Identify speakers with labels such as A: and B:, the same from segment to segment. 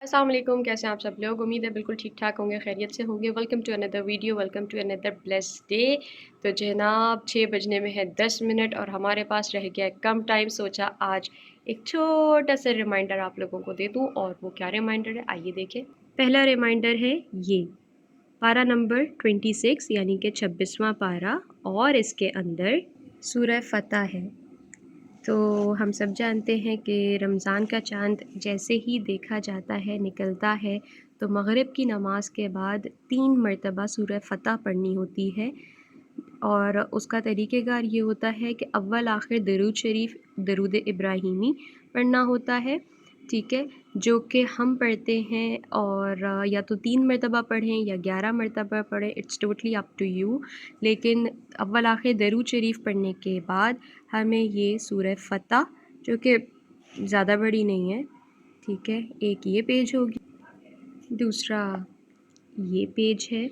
A: अस्सलाम वालेकुम, कैसे हैं आप सब लोग। उम्मीद है बिल्कुल ठीक ठाक होंगे, खैरियत से होंगे। Welcome to another video, welcome to another blessed day. तो जनाब 6 बजने में है 10 मिनट और हमारे पास रह गया है कम टाइम। सोचा आज एक छोटा सा रिमाइंडर आप लोगों को दे दूं, और वो क्या रिमाइंडर है आइए देखें। पहला रिमाइंडर है ये पारा नंबर 26 यानी कि 26वां पारा, और इसके अंदर सूरह फतह है। तो हम सब जानते हैं कि रमज़ान का चाँद जैसे ही देखा जाता है, निकलता है, तो मग़रिब की नमाज़ के बाद 3 मरतबा सूरह फतह पढ़नी होती है। और उसका तरीक़ेकार ये होता है कि अव्वल आखिर दरूद शरीफ, दरूद इब्राहिमी पढ़ना होता है, ठीक है, जो कि हम पढ़ते हैं। और या तो 3 मरतबा पढ़ें या 11 मरतबा पढ़ें, it's totally up to you. लेकिन अव्वल आखिर दरूद शरीफ पढ़ने के बाद हमें ये सूरह फतह, जो कि ज़्यादा बड़ी नहीं है, ठीक है, एक ये पेज होगी, दूसरा ये पेज है,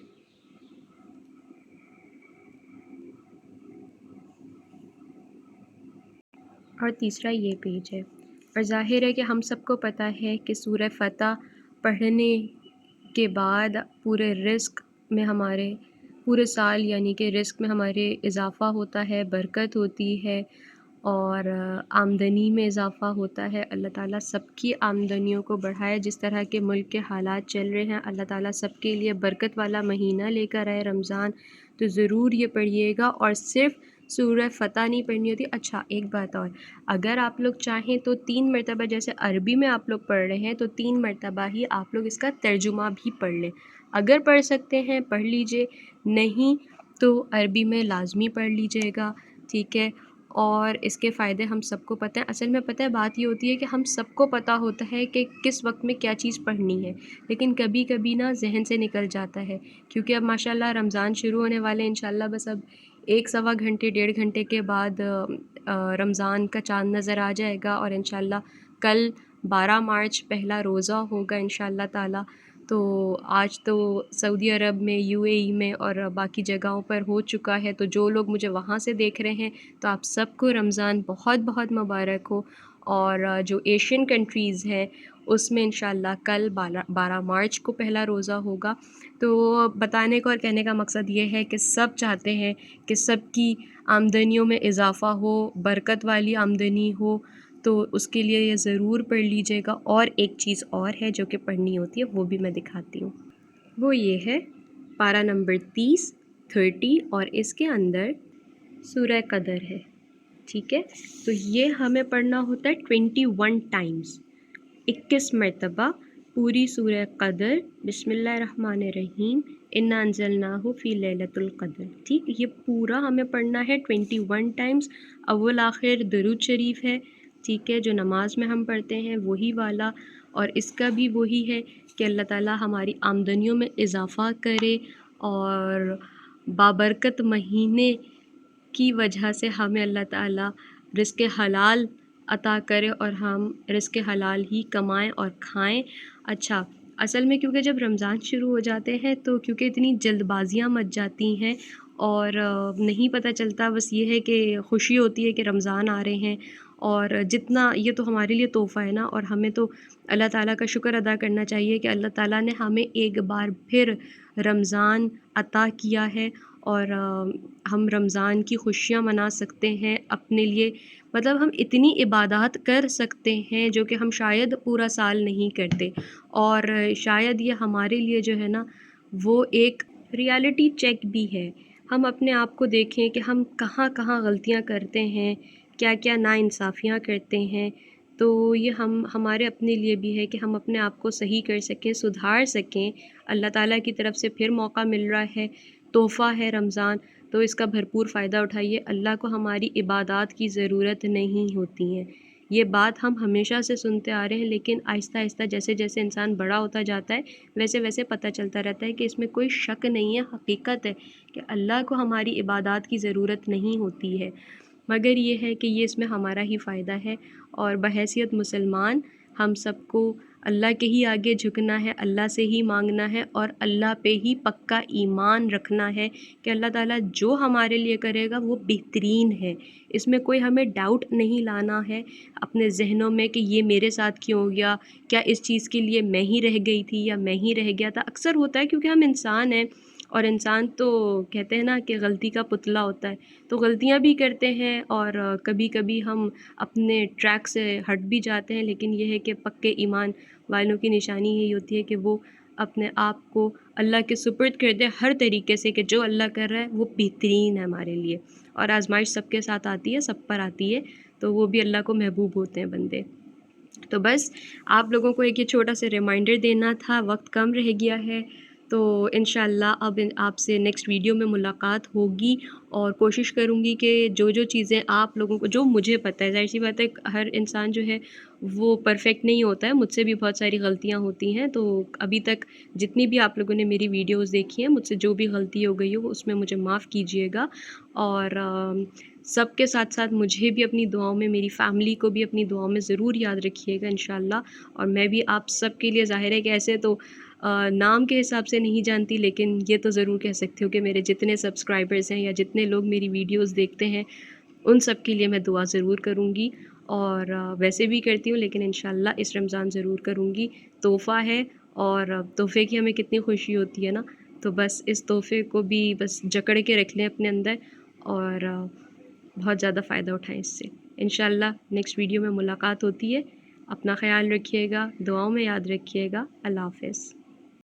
A: और तीसरा ये पेज है। और ज़ाहिर है कि हम सबको पता है कि सूरह फतह पढ़ने के बाद पूरे रिज़्क़ में हमारे पूरे साल यानी कि रिज़्क़ में हमारे इज़ाफ़ा होता है, बरकत होती है, और आमदनी में इज़ाफ़ा होता है। अल्लाह ताला सबकी आमदनियों को बढ़ाए। जिस तरह के मुल्क के हालात चल रहे हैं, अल्लाह ताला सबके लिए बरकत वाला महीना लेकर आए रमज़ान। तो ज़रूर ये पढ़िएगा, और सिर्फ़ सूरह फतह नहीं पढ़नी होती। अच्छा एक बात और, अगर आप लोग चाहें तो 3 मरतबा, जैसे अरबी में आप लोग पढ़ रहे हैं, तो 3 मरतबा ही आप लोग इसका तर्जुमा भी पढ़ लें। अगर पढ़ सकते हैं पढ़ लीजिए, नहीं तो अरबी में लाज़मी पढ़ लीजिएगा, ठीक है। और इसके फ़ायदे हम सबको पता है। असल में पता है बात ये होती है कि हम सबको पता होता है कि किस वक्त में क्या चीज़ पढ़नी है, लेकिन कभी कभी ना जहन से निकल जाता है। क्योंकि अब माशाल्लाह रमज़ान शुरू होने वाले हैं इंशाल्लाह। बस अब 1-1.25 घंटे 1.5 घंटे के बाद रमज़ान का चाँद नज़र आ जाएगा, और इंशाल्लाह कल 12 मार्च पहला रोज़ा होगा इंशाल्लाह ताला। तो आज तो सऊदी अरब में, यूएई में और बाकी जगहों पर हो चुका है। तो जो लोग मुझे वहाँ से देख रहे हैं, तो आप सबको रमज़ान बहुत बहुत मुबारक हो। और जो एशियन कंट्रीज़ हैं उसमें इंशाल्लाह कल 12 मार्च को पहला रोज़ा होगा। तो बताने का और कहने का मकसद ये है कि सब चाहते हैं कि सबकी आमदनियों में इज़ाफ़ा हो, बरकत वाली आमदनी हो। तो उसके लिए ये ज़रूर पढ़ लीजिएगा। और एक चीज़ और है जो कि पढ़नी होती है, वो भी मैं दिखाती हूँ। वो ये है पारा नंबर 30 और इसके अंदर सूरह कदर है, ठीक है। तो ये हमें पढ़ना होता है 21 टाइम्स, 21 मरतबा पूरी सूरह कदर। बिस्मिल्लाहिर्रहमानिर्रहीम, इन्ना अंज़लनाहु फ़ी लैलतुल क़द्र, ठीक। ये पूरा हमें पढ़ना है 21 टाइम्स। अव्वल आखिर दरूद शरीफ है, ठीक है, जो नमाज में हम पढ़ते हैं वही वाला। और इसका भी वही है कि अल्लाह ताला हमारी आमदनियों में इज़ाफ़ा करे, और बाबरकत महीने की वजह से हमें अल्लाह ताला रिज़्क़ हलाल अता करे, और हम रिज़्क़ हलाल ही कमाएं और खाएं। अच्छा, असल में क्योंकि जब रमज़ान शुरू हो जाते हैं, तो क्योंकि इतनी जल्दबाजियाँ मच जाती हैं, और नहीं पता चलता, बस ये है कि खुशी होती है कि रमज़ान आ रहे हैं। और जितना ये तो हमारे लिए तोहफ़ा है ना, और हमें तो अल्लाह ताला का शुक्र अदा करना चाहिए कि अल्लाह ताला ने हमें एक बार फिर रमज़ान अता किया है। और हम रमज़ान की खुशियाँ मना सकते हैं अपने लिए। मतलब हम इतनी इबादत कर सकते हैं जो कि हम शायद पूरा साल नहीं करते। और शायद ये हमारे लिए जो है ना, वो एक रियलिटी चेक भी है। हम अपने आप को देखें कि हम कहाँ कहाँ गलतियाँ करते हैं, क्या क्या नाइंसाफ़ियाँ करते हैं। तो ये हम हमारे अपने लिए भी है कि हम अपने आप को सही कर सकें, सुधार सकें। अल्लाह ताला की तरफ से फिर मौका मिल रहा है, तोहफ़ा है रमज़ान, तो इसका भरपूर फ़ायदा उठाइए। अल्लाह को हमारी इबादत की ज़रूरत नहीं होती है, ये बात हम हमेशा से सुनते आ रहे हैं। लेकिन आहिस्ता आहिस्ता जैसे जैसे इंसान बड़ा होता जाता है, वैसे वैसे पता चलता रहता है कि इसमें कोई शक नहीं है, हकीकत है कि अल्लाह को हमारी इबादत की ज़रूरत नहीं होती है। मगर ये है कि ये इसमें हमारा ही फ़ायदा है। और बहैसियत मुसलमान हम सबको اللہ کے ہی آگے جھکنا ہے، اللہ سے ہی مانگنا ہے اور اللہ پہ ہی پکا ایمان رکھنا ہے کہ اللہ تعالیٰ جو ہمارے لیے کرے گا وہ بہترین ہے۔ اس میں کوئی ہمیں ڈاؤٹ نہیں لانا ہے اپنے ذہنوں میں کہ یہ میرے ساتھ کیوں ہو گیا، کیا اس چیز کے لیے میں ہی رہ گئی تھی یا میں ہی رہ گیا تھا۔ اکثر ہوتا ہے کیونکہ ہم انسان ہیں، اور انسان تو کہتے ہیں نا کہ غلطی کا پتلا ہوتا ہے، تو غلطیاں بھی کرتے ہیں اور کبھی کبھی ہم اپنے ٹریک سے ہٹ بھی جاتے ہیں، لیکن یہ ہے کہ پکے ایمان والوں کی نشانی یہی ہوتی ہے کہ وہ اپنے آپ کو اللہ کے سپرد کر دے ہر طریقے سے، کہ جو اللہ کر رہا ہے وہ بہترین ہے ہمارے لیے۔ اور آزمائش سب کے ساتھ آتی ہے، سب پر آتی ہے، تو وہ بھی اللہ کو محبوب ہوتے ہیں بندے۔ تو بس آپ لوگوں کو ایک یہ چھوٹا سا ریمائنڈر دینا تھا، وقت کم رہ گیا ہے، تو انشاءاللہ اب آپ سے نیکسٹ ویڈیو میں ملاقات ہوگی، اور کوشش کروں گی کہ جو چیزیں آپ لوگوں کو، جو مجھے پتہ ہے، ظاہر سی بات ہے ہر انسان جو ہے وہ پرفیکٹ نہیں ہوتا ہے، مجھ سے بھی بہت ساری غلطیاں ہوتی ہیں، تو ابھی تک جتنی بھی آپ لوگوں نے میری ویڈیوز دیکھی ہیں، مجھ سے جو بھی غلطی ہو گئی ہو اس میں مجھے معاف کیجیے گا، اور سب کے ساتھ ساتھ مجھے بھی اپنی دعاؤں میں، میری فیملی کو بھی اپنی دعاؤں میں ضرور یاد رکھیے گا انشاءاللہ۔ اور میں بھی آپ سب کے لیے، ظاہر ہے کہ ایسے تو نام کے حساب سے نہیں جانتی، لیکن یہ تو ضرور کہہ سکتی ہوں کہ میرے جتنے سبسکرائبرز ہیں یا جتنے لوگ میری ویڈیوز دیکھتے ہیں ان سب کے لیے میں دعا ضرور کروں گی، اور ویسے بھی کرتی ہوں، لیکن انشاءاللہ اس رمضان ضرور کروں گی۔ تحفہ ہے، اور تحفے کی ہمیں کتنی خوشی ہوتی ہے نا، تو بس اس تحفے کو بھی بس جکڑ کے رکھ لیں اپنے اندر، اور بہت زیادہ فائدہ اٹھائیں اس سے۔ انشاءاللہ نیکسٹ ویڈیو میں ملاقات ہوتی ہے، اپنا خیال رکھیے گا، دعاؤں میں یاد رکھیے گا۔ اللہ حافظ۔